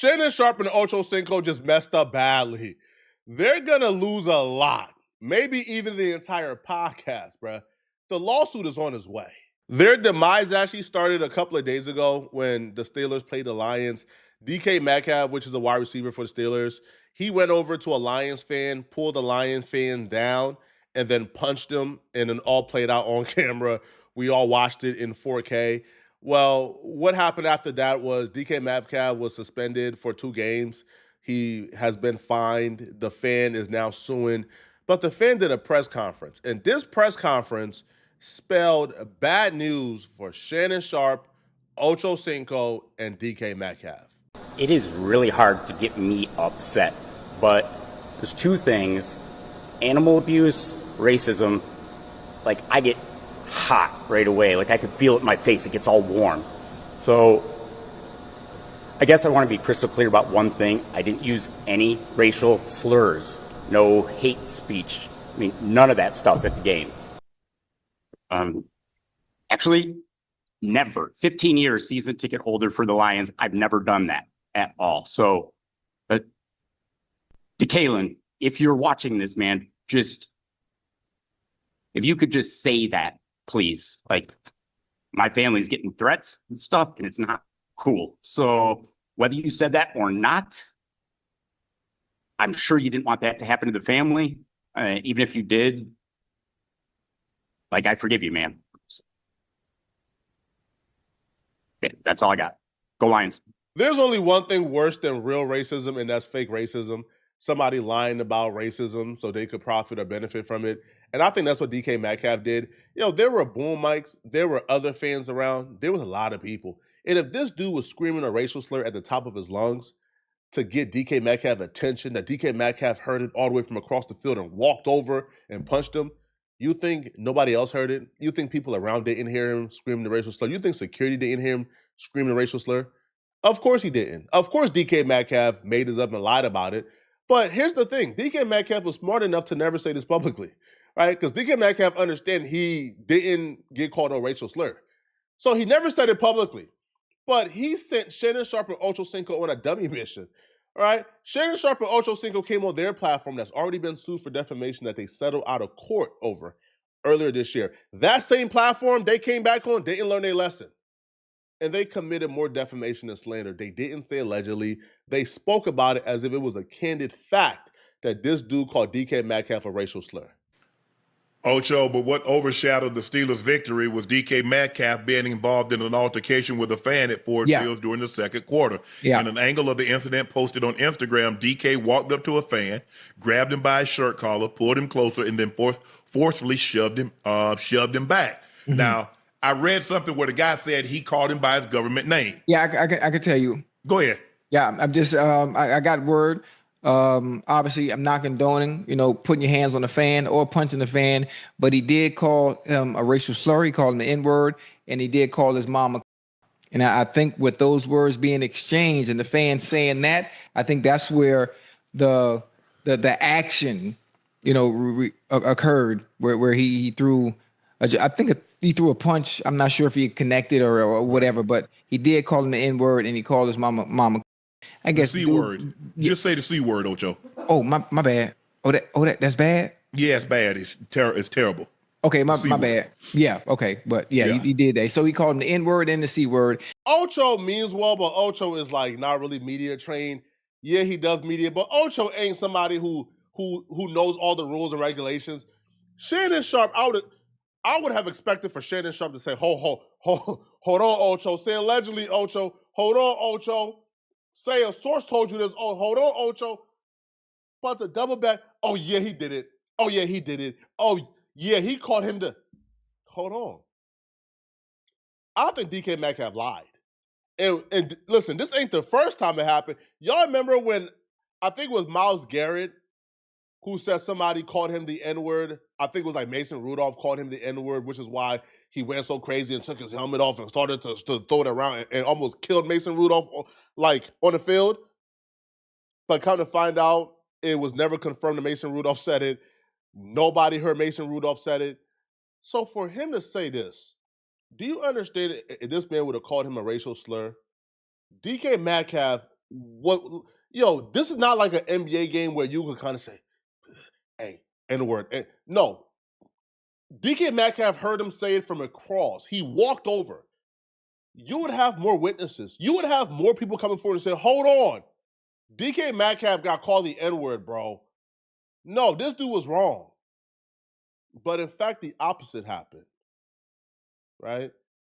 Shannon Sharp and Ocho Cinco just messed up badly. They're going to lose a lot. Maybe even the entire podcast, bruh. The lawsuit is on its way. Their demise actually started a couple of days ago when the Steelers played the Lions. DK Metcalf, which is a wide receiver for the Steelers, he went over to a Lions fan, pulled the Lions fan down, and then punched him, and it all played out on camera. We all watched it in 4K. Well, what happened after that was DK Metcalf was suspended for 2 games. He has been fined. The fan is now suing. But the fan did a press conference, and this press conference spelled bad news for Shannon Sharp, Ocho Cinco, and DK Metcalf. It is really hard to get me upset, but there's 2 things: animal abuse, racism. Like, I get hot right away. Like, I can feel it in my face. It gets all warm. So I guess I want to be crystal clear about one thing. I didn't use any racial slurs, no hate speech. I mean, none of that stuff at the game. Actually, never. 15 years season ticket holder for the Lions. I've never done that at all. So, DeKalen, if you're watching this, man, if you could just say that, please. Like, my family's getting threats and stuff, and it's not cool. So whether you said that or not, I'm sure you didn't want that to happen to the family. Even if you did, like, I forgive you, man. Okay, that's all I got. Go Lions. There's only one thing worse than real racism, and that's fake racism. Somebody lying about racism so they could profit or benefit from it. And I think that's what DK Metcalf did. You know, there were boom mics. There were other fans around. There was a lot of people. And if this dude was screaming a racial slur at the top of his lungs to get DK Metcalf attention, that DK Metcalf heard it all the way from across the field and walked over and punched him, you think nobody else heard it? You think people around didn't hear him screaming the racial slur? You think security didn't hear him screaming the racial slur? Of course he didn't. Of course DK Metcalf made this up and lied about it. But here's the thing. DK Metcalf was smart enough to never say this publicly, right? Because DK Metcalf understand he didn't get called a racial slur. So he never said it publicly. But he sent Shannon Sharp and Ocho Cinco on a dummy mission, all right? Shannon Sharp and Ocho Cinco came on their platform that's already been sued for defamation that they settled out of court over earlier this year. That same platform they came back on, didn't learn their lesson. And they committed more defamation and slander. They didn't say allegedly. They spoke about it as if it was a candid fact that this dude called DK Metcalf a racial slur. Ocho, but what overshadowed the Steelers' victory was DK Metcalf being involved in an altercation with a fan at Ford Field during the second quarter. In an angle of the incident posted on Instagram, DK walked up to a fan, grabbed him by his shirt collar, pulled him closer, and then forcefully shoved him back. Mm-hmm. Now, I read something where the guy said he called him by his government name. Yeah, I could tell you. Go ahead. Yeah, I'm just I got word. Obviously, I'm not condoning, putting your hands on the fan or punching the fan, but he did call him a racial slur. He called him the N-word, and he did call his mama. And I think with those words being exchanged and the fan saying that, I think that's where the action, occurred, where he threw. I think he threw a punch. I'm not sure if he connected or whatever, but he did call him the N-word, and he called his mama. I guess the C word. Just say the C word, Ocho. Oh, my bad. That's bad? Yeah, it's bad. It's terrible. Okay, my bad. Yeah, okay. But yeah. He did that. So he called him the N-word and the C word. Ocho means well, but Ocho is like not really media trained. Yeah, he does media, but Ocho ain't somebody who knows all the rules and regulations. Shannon Sharp, I would have expected for Shannon Sharp to say, hold on, Ocho. Say allegedly, Ocho. Hold on, Ocho. Say a source told you this. Oh, hold on, Ocho. But the double back, oh, yeah, he did it. Oh, yeah, he did it. Oh, yeah, he called him the... Hold on. I think DK Metcalf lied. And listen, this ain't the first time it happened. Y'all remember when, I think it was Myles Garrett who said somebody called him the N-word. I think it was like Mason Rudolph called him the N-word, which is why he went so crazy and took his helmet off and started to throw it around and almost killed Mason Rudolph, like, on the field. But come to find out, it was never confirmed that Mason Rudolph said it. Nobody heard Mason Rudolph said it. So for him to say this, do you understand if this man would have called him a racial slur? DK Metcalf this is not like an NBA game where you can kind of say, hey, N-word. No. DK Metcalf heard him say it from across. He walked over. You would have more witnesses. You would have more people coming forward and say, hold on. DK Metcalf got called the N-word, bro. No, this dude was wrong. But in fact, the opposite happened, right?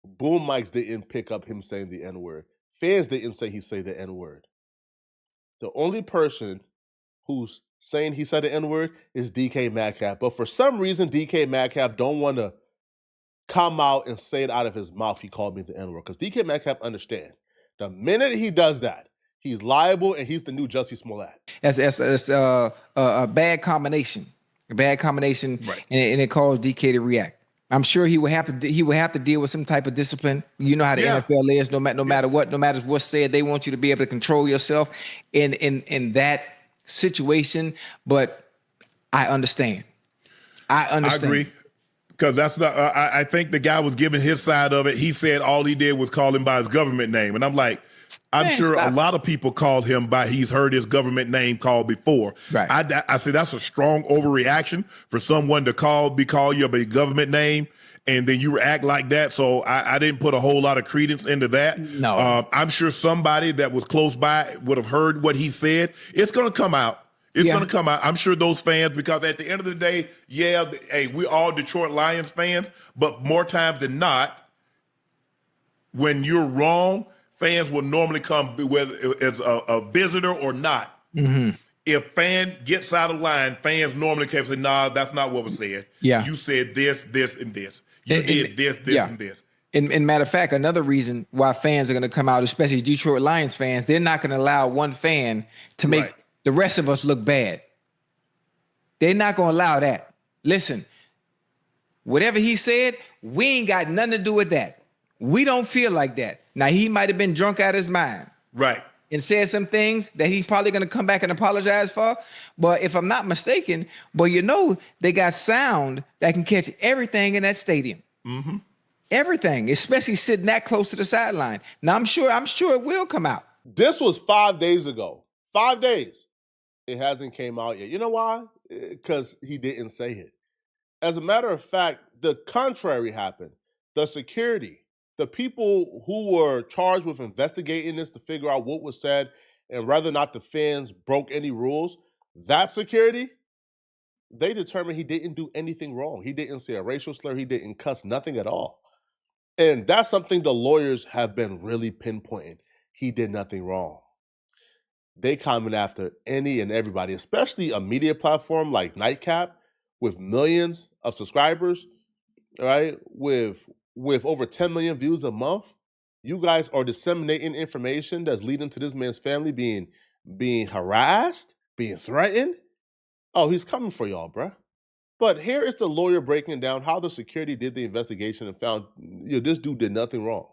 Boom mics didn't pick up him saying the N-word. Fans didn't say he said the N-word. The only person who's saying he said the N-word is DK Metcalf. But for some reason, DK Metcalf don't want to come out and say it out of his mouth. He called me the N-word. Because DK Metcalf understand. The minute he does that, he's liable and he's the new Jussie Smollett. That's a bad combination. A bad combination, right. and it caused DK to react. I'm sure he would have to deal with some type of discipline. You know how the NFL is. No matter what's said, they want you to be able to control yourself in that situation. But I understand. I agree. Because that's not. I think the guy was giving his side of it. He said all he did was call him by his government name, and I'm like, I'm sure a lot of people called him by. He's heard his government name called before. Right. I say that's a strong overreaction for someone to call you by your government name, and then you act like that. So I didn't put a whole lot of credence into that. No. I'm sure somebody that was close by would have heard what he said. It's going to come out. It's going to come out. I'm sure those fans, because at the end of the day, hey, we're all Detroit Lions fans, but more times than not, when you're wrong, fans will normally come, whether it's a visitor or not. Mm-hmm. If fan gets out of line, fans normally can say, nah, that's not what was said. Yeah. You said this, this, and this. You did this, and this. And matter of fact, another reason why fans are going to come out, especially Detroit Lions fans, they're not going to allow one fan to make the rest of us look bad. They're not going to allow that. Listen, whatever he said, we ain't got nothing to do with that. We don't feel like that. Now, he might have been drunk out of his mind. Right. And said some things that he's probably going to come back and apologize for. But if I'm not mistaken, they got sound that can catch everything in that stadium. Mm-hmm. Everything, especially sitting that close to the sideline. Now, I'm sure it will come out. This was 5 days ago. 5 days. It hasn't came out yet. You know why? Because he didn't say it. As a matter of fact, the contrary happened. The security, the people who were charged with investigating this to figure out what was said and whether or not the fans broke any rules, that security, they determined he didn't do anything wrong. He didn't say a racial slur. He didn't cuss, nothing at all. And that's something the lawyers have been really pinpointing. He did nothing wrong. They coming after any and everybody, especially a media platform like Nightcap with millions of subscribers, right? With over 10 million views a month. You guys are disseminating information that's leading to this man's family being harassed, being threatened. Oh, he's coming for y'all, bruh. But here is the lawyer breaking down how the security did the investigation and found this dude did nothing wrong.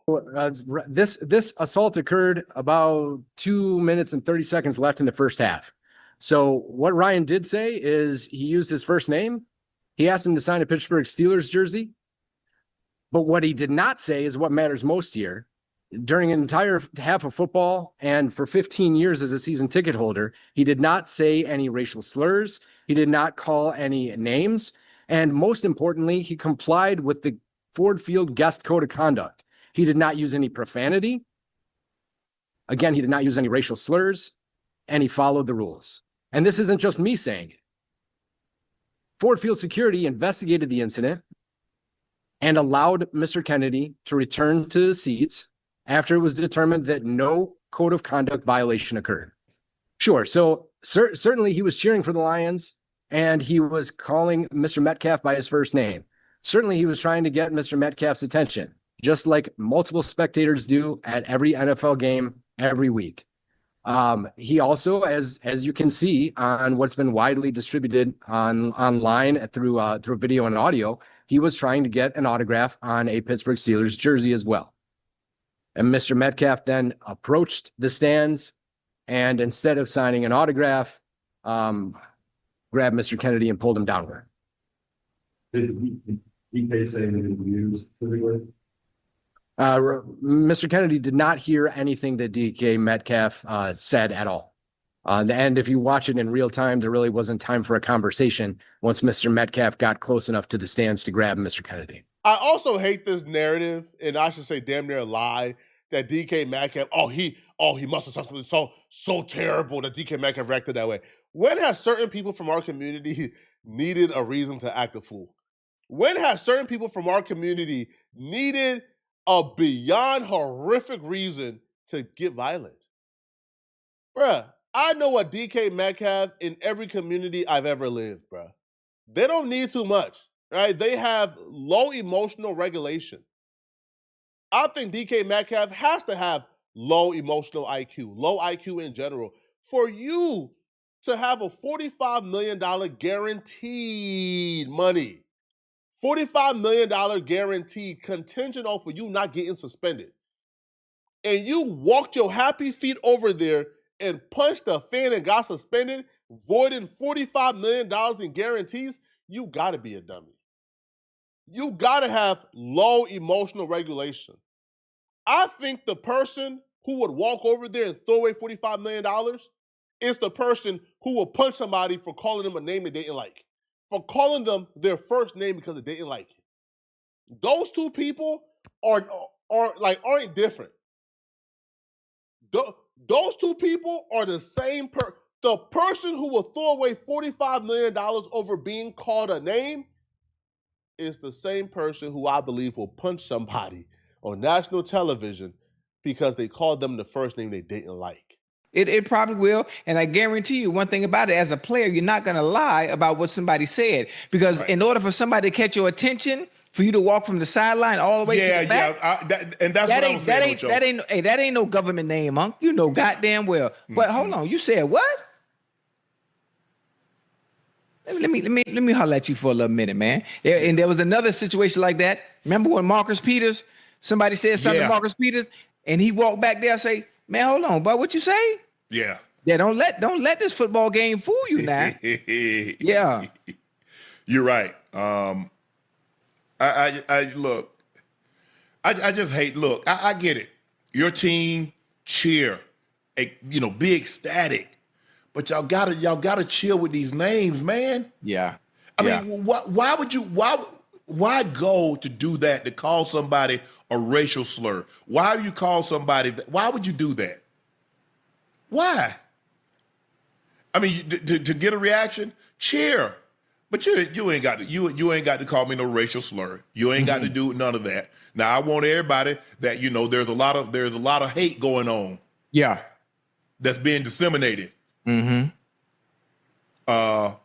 This assault occurred about 2 minutes and 30 seconds left in the first half. So what Ryan did say is he used his first name. He asked him to sign a Pittsburgh Steelers jersey. But what he did not say is what matters most here. During an entire half of football and for 15 years as a season ticket holder, he did not say any racial slurs. He did not call any names. And most importantly, he complied with the Ford Field guest code of conduct. He did not use any profanity. Again, he did not use any racial slurs, and he followed the rules. And this isn't just me saying it. Ford Field security investigated the incident and allowed Mr. Kennedy to return to the seats after it was determined that no code of conduct violation occurred. Sure, so certainly he was cheering for the Lions, and he was calling Mr. Metcalf by his first name. Certainly he was trying to get Mr. Metcalf's attention, just like multiple spectators do at every NFL game every week. He also, as you can see on what's been widely distributed online through video and audio, he was trying to get an autograph on a Pittsburgh Steelers jersey as well. And Mr. Metcalf then approached the stands and instead of signing an autograph, grabbed Mr. Kennedy and pulled him downward. Did DK say that he used specifically? Mr. Kennedy did not hear anything that DK Metcalf said at all. And if you watch it in real time, there really wasn't time for a conversation once Mr. Metcalf got close enough to the stands to grab Mr. Kennedy. I also hate this narrative, and I should say damn near a lie, that DK Metcalf, he must have something so terrible that DK Metcalf reacted that way. When has certain people from our community needed a reason to act a fool? When has certain people from our community needed a beyond horrific reason to get violent? Bruh, I know a DK Metcalf in every community I've ever lived, bruh. They don't need too much, right? They have low emotional regulation. I think DK Metcalf has to have low emotional IQ, low IQ in general, for you to have a $45 million guaranteed money. $45 million guaranteed contingent off of you not getting suspended. And you walked your happy feet over there and punched a fan and got suspended, voiding $45 million in guarantees, you gotta be a dummy. You gotta have low emotional regulation. I think the person who would walk over there and throw away $45 million is the person who will punch somebody for calling them a name they didn't like, for calling them their first name because they didn't like it. Those two people aren't different. Those two people are the same the person who will throw away $45 million over being called a name is the same person who I believe will punch somebody on national television because they called them the first name they didn't like. It probably will. And I guarantee you one thing about it, as a player, you're not going to lie about what somebody said, because in order for somebody to catch your attention, for you to walk from the sideline all the way to the back. That ain't no government name, Monk. You know goddamn well. But hold on, you said what? Let me holler at you for a little minute, man. And there was another situation like that. Remember when Marcus Peters, somebody said something to Marcus Peters, and he walked back there and say, "Man, hold on, but what you say?" Yeah. Yeah, don't let this football game fool you now. Yeah. You're right. I look, I just hate, look, I get it. Your team cheer, be ecstatic, but y'all gotta chill with these names, man. Yeah. I mean, why go to do that, to call somebody a racial slur? Why do you call somebody why would you do that? Why? I mean, to get a reaction, cheer. But you ain't got to call me no racial slur. You ain't got to do none of that. Now I want everybody that there's a lot of hate going on. Yeah. That's being disseminated. Mm-hmm. I'm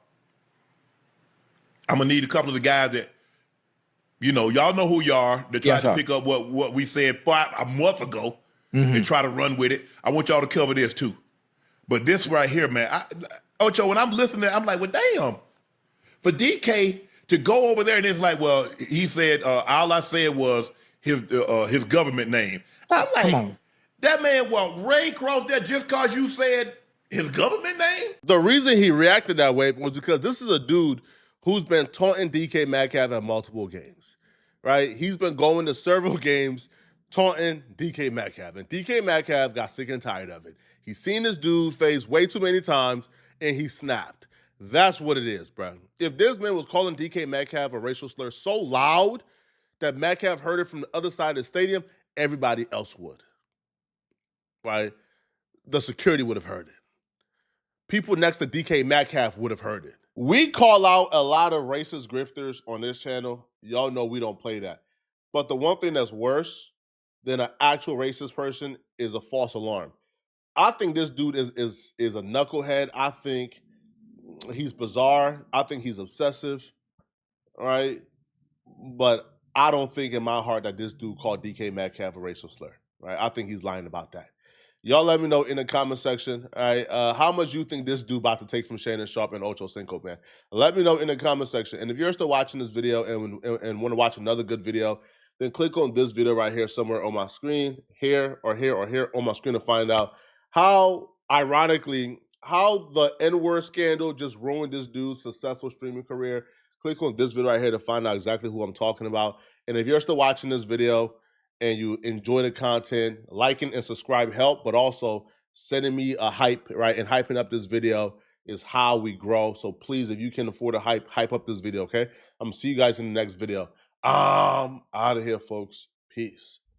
gonna need a couple of the guys that y'all know who you are, that try to pick up what we said a month ago and try to run with it. I want y'all to cover this too. But this right here, man, Ocho, when I'm listening, I'm like, well, damn. For DK to go over there and it's like, well, he said all I said was his government name. I'm like, come on. That man walked right across there just because you said his government name? The reason he reacted that way was because this is a dude who's been taunting DK Metcalf at multiple games, right? He's been going to several games taunting DK Metcalf, and DK Metcalf got sick and tired of it. He's seen this dude's face way too many times, and he snapped. That's what it is, bro. If this man was calling DK Metcalf a racial slur so loud that Metcalf heard it from the other side of the stadium, everybody else would, right? The security would have heard it. People next to DK Metcalf would have heard it. We call out a lot of racist grifters on this channel. Y'all know we don't play that. But the one thing that's worse than an actual racist person is a false alarm. I think this dude is a knucklehead. I think he's bizarre. I think he's obsessive, right? But I don't think in my heart that this dude called DK Metcalf a racial slur, right? I think he's lying about that. Y'all let me know in the comment section, all right, how much you think this dude about to take from Shannon Sharp and Ocho Cinco, man. Let me know in the comment section. And if you're still watching this video and want to watch another good video, then click on this video right here somewhere on my screen, here or here or here on my screen, to find out how, ironically, how the N-word scandal just ruined this dude's successful streaming career. Click on this video right here to find out exactly who I'm talking about. And if you're still watching this video and you enjoy the content, liking and subscribe help, but also sending me a hype, right? And hyping up this video is how we grow. So please, if you can afford to hype up this video, okay? I'm gonna see you guys in the next video. Out of here, folks. Peace.